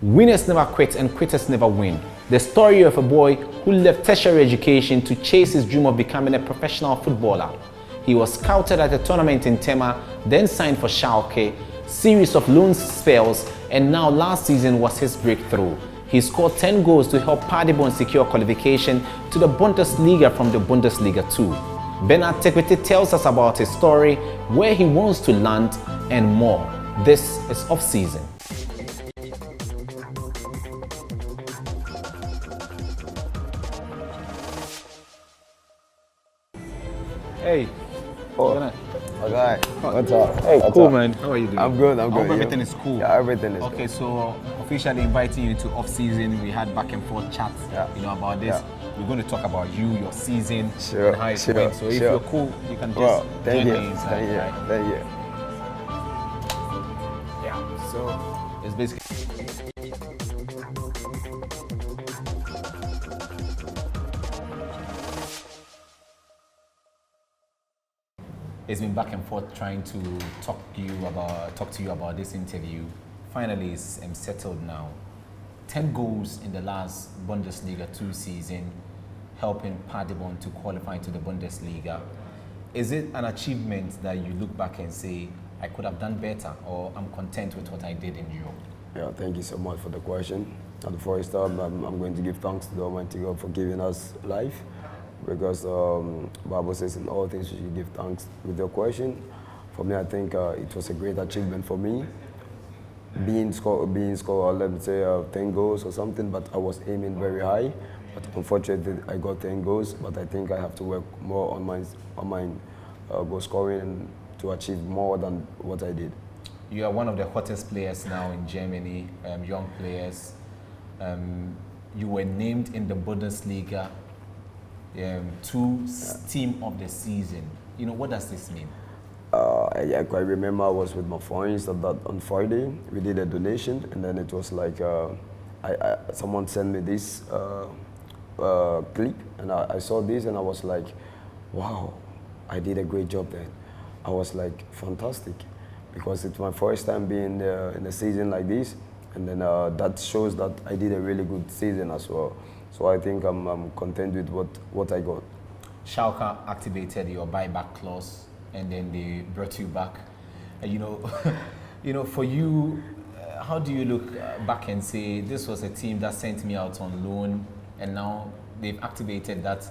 Winners never quit and quitters never win. The story of a boy who left tertiary education to chase his dream of becoming a professional footballer. He was scouted at a tournament in Tema, then signed for Schalke, series of loan spells, and now last season was his breakthrough. He scored 10 goals to help Paderborn secure qualification to the Bundesliga from the Bundesliga II. Bernard Tekpetey tells us about his story, where he wants to land, and more. This is Off-Season. Hey. Oh. Okay. What's up? Hey, What's cool, up? man. How are you doing? I'm good. I'm I good. hope everything is cool. Yeah, everything is okay, good. so officially inviting you to off-season. We had back and forth chats, about this. Yeah. We're going to talk about you, your season, Sure, and how it's sure, going. So if sure. you're cool, you can just Well, thank join you. me inside. Thank you. Right? Thank you. Yeah. So it's basically. It's been back and forth trying to talk to you about this interview. Finally, it's settled now. 10 goals in the last Bundesliga II season, helping Paderborn to qualify to the Bundesliga. Is it an achievement that you look back and say, I could have done better, or I'm content with what I did in Europe? Yeah, thank you so much for the question. And before I start, I'm going to give thanks to the Almighty God for giving us life. Because Bible says in all things you should give thanks. With your question, for me, I think it was a great achievement for me. Being scored, let me say 10 goals or something, but I was aiming very high. But unfortunately, I got 10 goals, but I think I have to work more on my goal scoring and to achieve more than what I did. You are one of the hottest players now in Germany, young players. You were named in the Bundesliga II Team of the season. What does this mean? I quite remember I was with my friends on Friday. We did a donation, and then it was like someone sent me this clip, and I saw this, and I was like, wow, I did a great job there. I was like, fantastic, because it's my first time being in a season like this, and then that shows that I did a really good season as well. So I think I'm content with what I got. Schalke activated your buyback clause, and then they brought you back. For you, how do you look back and say, this was a team that sent me out on loan, and now they've activated that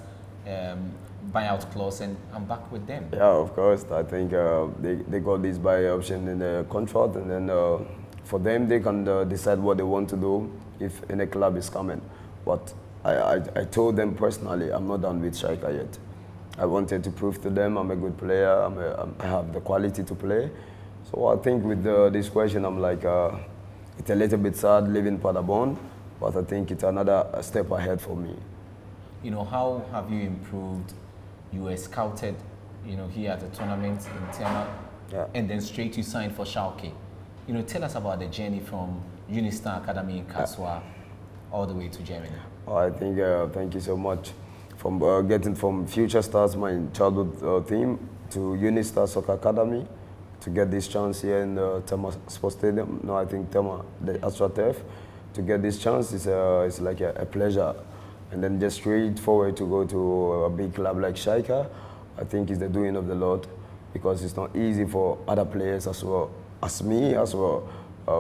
buyout clause, and I'm back with them? Yeah, of course. I think they got this buy option in the contract, and then for them, they can decide what they want to do if any club is coming. But I told them personally, I'm not done with Schalke yet. I wanted to prove to them I'm a good player, I have the quality to play. So I think with this question, I'm like, it's a little bit sad leaving Paderborn, but I think it's another step ahead for me. How have you improved? You were scouted, here at the tournament in Tema, and then straight you signed for Schalke. Tell us about the journey from Unistar Academy in Kassel all the way to Germany. I think, thank you so much. From getting from Future Stars, my childhood team, to Unistar Soccer Academy, to get this chance here in the Tema Sports Stadium. No, I think Tema, the AstroTurf, to get this chance is like a pleasure. And then just straight forward to go to a big club like Schalke, I think is the doing of the Lord, because it's not easy for other players as well, as me as well,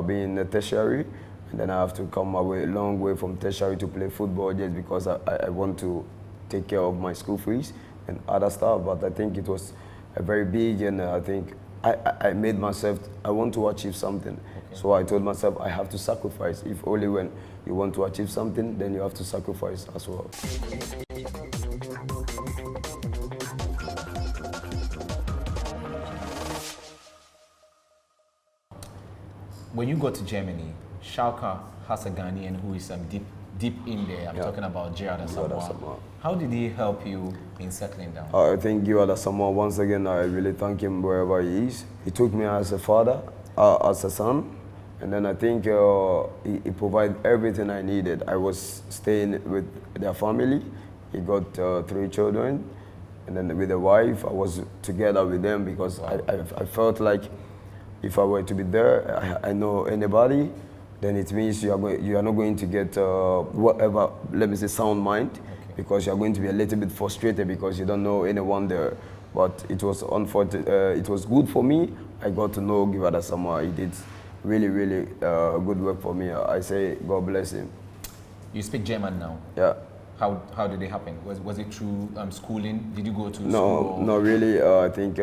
being a tertiary. And then I have to come a long way from tertiary to play football just because I want to take care of my school fees and other stuff. But I think it was a very big, and I think I made myself, I want to achieve something. Okay. So I told myself I have to sacrifice. If only when you want to achieve something, then you have to sacrifice as well. When you go to Germany, Schalke has a Ghanaian who is deep in there. I'm talking about Gerard Asamoah. How did he help you in settling down? I think Gerard Asamoah, once again, I really thank him wherever he is. He took me as a father, as a son, and then I think he provided everything I needed. I was staying with their family. He got 3 children, and then with the wife, I was together with them because I felt like if I were to be there, I know anybody, then it means you are not going to get whatever, let me say, sound mind, because you are going to be a little bit frustrated because you don't know anyone there. But it was unfortunate. It was good for me. I got to know Givada Sama. He did really, really good work for me. I say God bless him. You speak German now? Yeah. How did it happen? Was it through schooling? Did you go to school? No, really. I think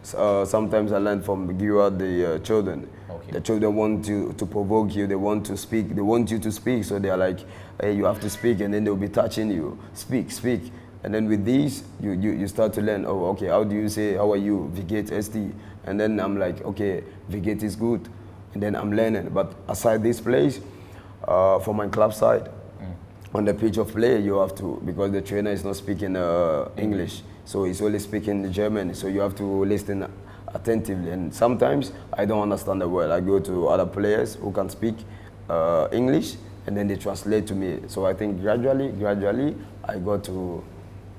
sometimes I learn from the children. Okay. The children want you to provoke you. They want to speak. They want you to speak. So they are like, hey, you have to speak, and then they'll be touching you. Speak, speak. And then with these, you start to learn, oh, okay, how do you say, how are you, Vigate ST? And then I'm like, okay, Vigate is good. And then I'm learning. But aside this place, for my club side, on the pitch of play, you have to, because the trainer is not speaking English, so he's only speaking German, so you have to listen attentively. And sometimes I don't understand the word. I go to other players who can speak English, and then they translate to me. So I think gradually, I got to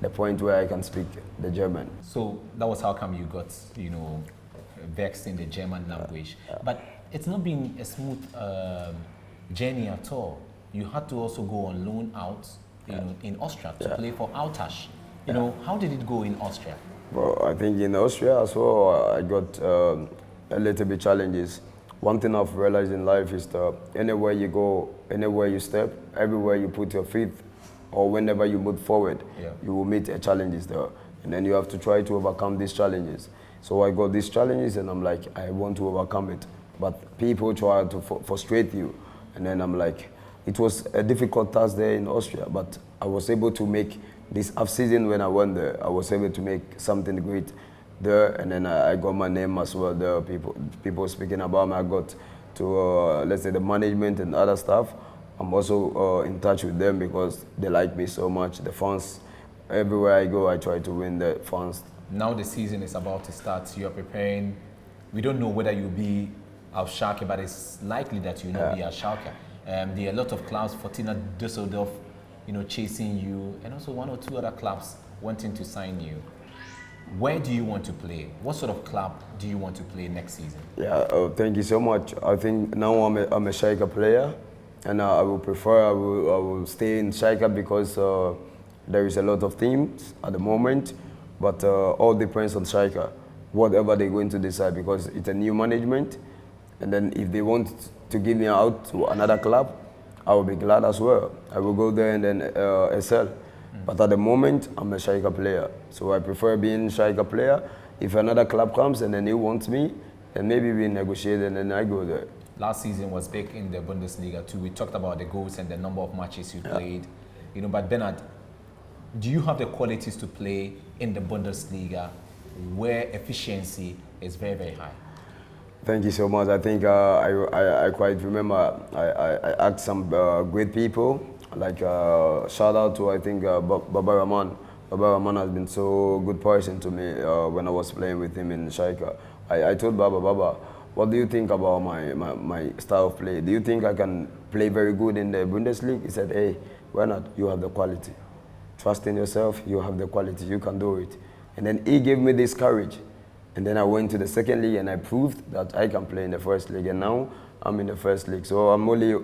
the point where I can speak the German. So that was how come you got, vexed in the German language. But it's not been a smooth journey at all. You had to also go on loan out, in Austria to play for Autasch. How did it go in Austria? Well, I think in Austria as well, I got a little bit challenges. One thing I've realized in life is that anywhere you go, anywhere you step, everywhere you put your feet, or whenever you move forward, you will meet challenges there. And then you have to try to overcome these challenges. So I got these challenges and I'm like, I want to overcome it. But people try to frustrate you. And then I'm like, it was a difficult task there in Austria, but I was able to make this off-season when I went there. I was able to make something great there, and then I got my name as well there. People speaking about me. I got to, let's say, the management and other stuff. I'm also in touch with them because they like me so much. The fans, everywhere I go, I try to win the fans. Now the season is about to start. You're preparing. We don't know whether you'll be at Schalke, but it's likely that you'll not be at Schalke. There are a lot of clubs, Fortuna Dusseldorf, chasing you, and also one or two other clubs wanting to sign you. Where do you want to play? What sort of club do you want to play next season? Yeah, thank you so much. I think now I'm a Schalke player, and I will stay in Schalke because there is a lot of teams at the moment, but all depends on Schalke, whatever they're going to decide, because it's a new management, and then if they want to give me out to another club, I will be glad as well. I will go there and then excel. But at the moment, I'm a Schalke player. So I prefer being a Schalke player. If another club comes and then he wants me, then maybe we negotiate and then I go there. Last season was big in the Bundesliga too. We talked about the goals and the number of matches you played. But Bernard, do you have the qualities to play in the Bundesliga where efficiency is very, very high? Thank you so much. I think I quite remember I asked some great people, like shout out to, I think, Baba Rahman. Baba Rahman has been so good person to me when I was playing with him in Schalke. I told Baba, what do you think about my style of play? Do you think I can play very good in the Bundesliga? He said, hey, why not? You have the quality. Trust in yourself, you have the quality, you can do it. And then he gave me this courage. And then I went to the second league and I proved that I can play in the first league. And now I'm in the first league. So I'm only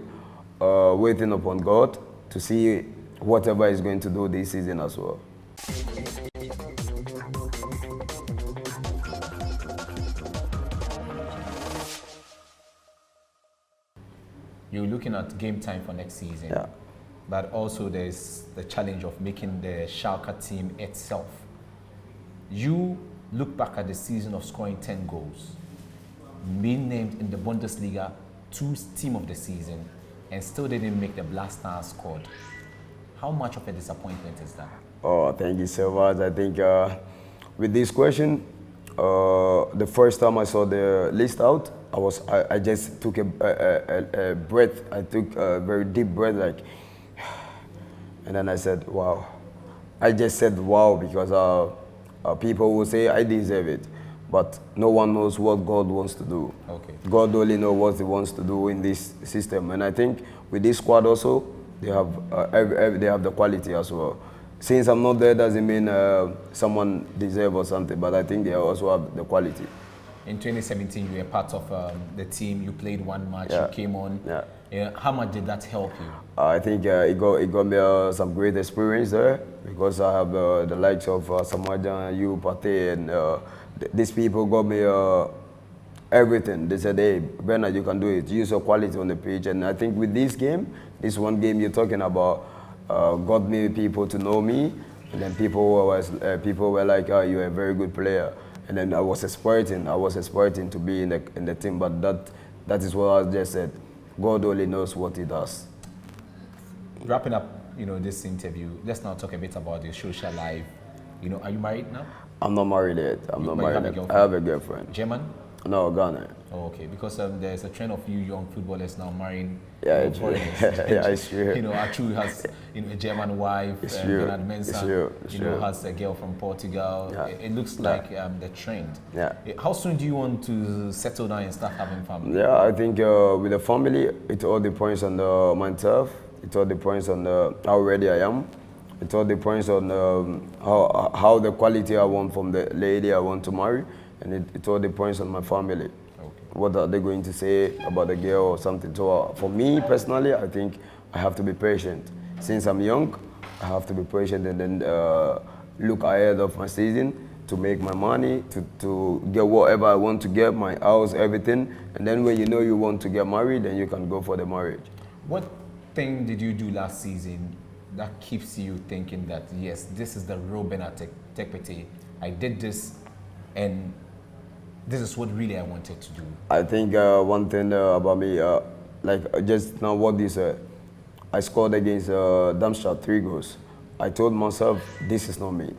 waiting upon God to see whatever He's going to do this season as well. You're looking at game time for next season. Yeah. But also there's the challenge of making the Schalke team itself. You look back at the season of scoring 10 goals, being named in the Bundesliga II Team of the season, and still didn't make the Blaster squad. How much of a disappointment is that? Oh, thank you so much. I think with this question, the first time I saw the list out, I just took a breath. I took a very deep breath, like, and then I said, wow. I just said wow because people will say I deserve it, but no one knows what God wants to do. Okay. God only knows what He wants to do in this system, and I think with this squad also, they have the quality as well. Since I'm not there doesn't mean someone deserves or something, but I think they also have the quality. In 2017, you were part of the team. You played one match. Yeah. You came on. Yeah. How much did that help you? I think it got me some great experience there because I have the likes of Samajan, you, Pate, and these people got me everything. They said, hey, Bernard, you can do it. Use your quality on the pitch. And I think with this game, this one game you're talking about, got me people to know me. And then people were like, oh, you're a very good player. And then I was aspiring to be in the team. But that is what I just said. God only knows what He does. Wrapping up, this interview, let's now talk a bit about your social life. Are you married now? I'm not married yet. I'm not married yet. I have a girlfriend. German? No, Ghana. Oh, okay. Because there's a trend of you young footballers now marrying foreigners. Yeah, it's true. Achu has a German wife. Bernard Mensah has a girl from Portugal. Yeah. It looks like the trend. Yeah. How soon do you want to settle down and start having family? Yeah, I think with the family, it all depends on myself. It all depends on how ready I am. It all depends on how the quality I want from the lady I want to marry. And it all depends on my family. Okay. What are they going to say about the girl or something? So for me personally, I think I have to be patient. Since I'm young, I have to be patient and then look ahead of my season to make my money, to get whatever I want to get, my house, everything. And then when you want to get married, then you can go for the marriage. What thing did you do last season that keeps you thinking that, yes, this is the real Bernard Tekpetey. I did this and this is what really I wanted to do? I think one thing about me, like just now what you said, I scored against Darmstadt 3 goals. I told myself, this is not me.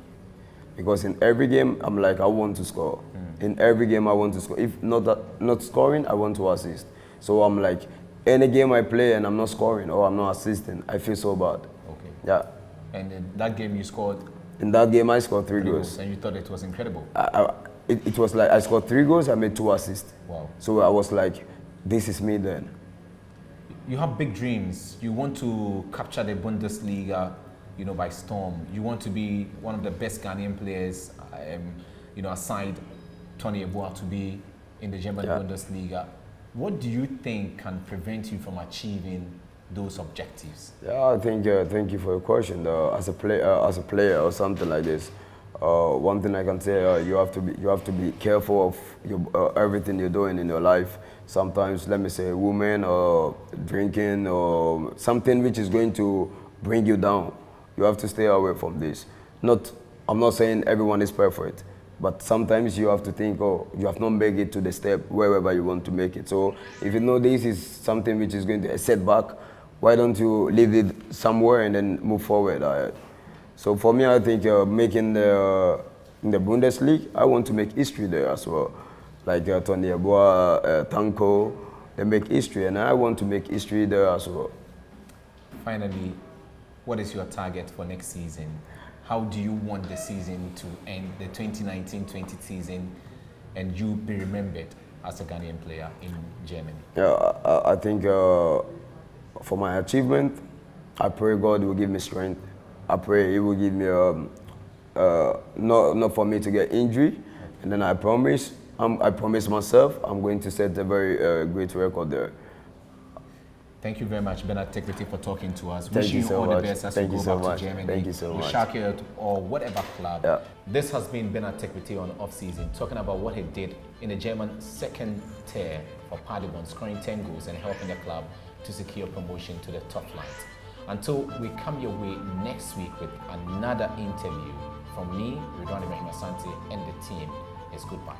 Because in every game, I'm like, I want to score. In every game, I want to score. If not scoring, I want to assist. So I'm like, any game I play and I'm not scoring or I'm not assisting, I feel so bad. Okay. Yeah. And in that game you scored? In that game, I scored 3 goals. And you thought it was incredible? It was like I scored 3 goals, I made 2 assists. Wow. So I was like, this is me then. You have big dreams. You want to capture the Bundesliga, by storm. You want to be one of the best Ghanaian players, aside Tony Eboa to be in the German Bundesliga. What do you think can prevent you from achieving those objectives? Yeah, I think, thank you for your question. As a player or something like this, one thing I can say, you have to be careful of everything you're doing in your life. Sometimes, let me say, women or drinking or something which is going to bring you down. You have to stay away from this. I'm not saying everyone is perfect, but sometimes you have to think, oh, you have not made it to the step wherever you want to make it. So if you know this is something which is going to be a setback, why don't you leave it somewhere and then move forward? So for me, I think making in the Bundesliga, I want to make history there as well. Like Tony Eboa, Tanko, they make history, and I want to make history there as well. Finally, what is your target for next season? How do you want the season to end, the 2019-20 season, and you be remembered as a Ghanaian player in Germany? Yeah, I think for my achievement, I pray God will give me strength. I pray He will give me, not for me to get injury, and then I promise myself I'm going to set a very great record there. Thank you very much, Bernard Tekpetey, for talking to us. Thank you so much. All the best as you go back to Germany. Thank you so much. Schalke or whatever club. Yeah. This has been Bernard Tekpetey on Off-Season, talking about what he did in the German second tier for Paderborn, scoring 10 goals and helping the club to secure promotion to the top flight. Until we come your way next week with another interview, from me, Ridwan Ibrahim Asante, and the team, is goodbye.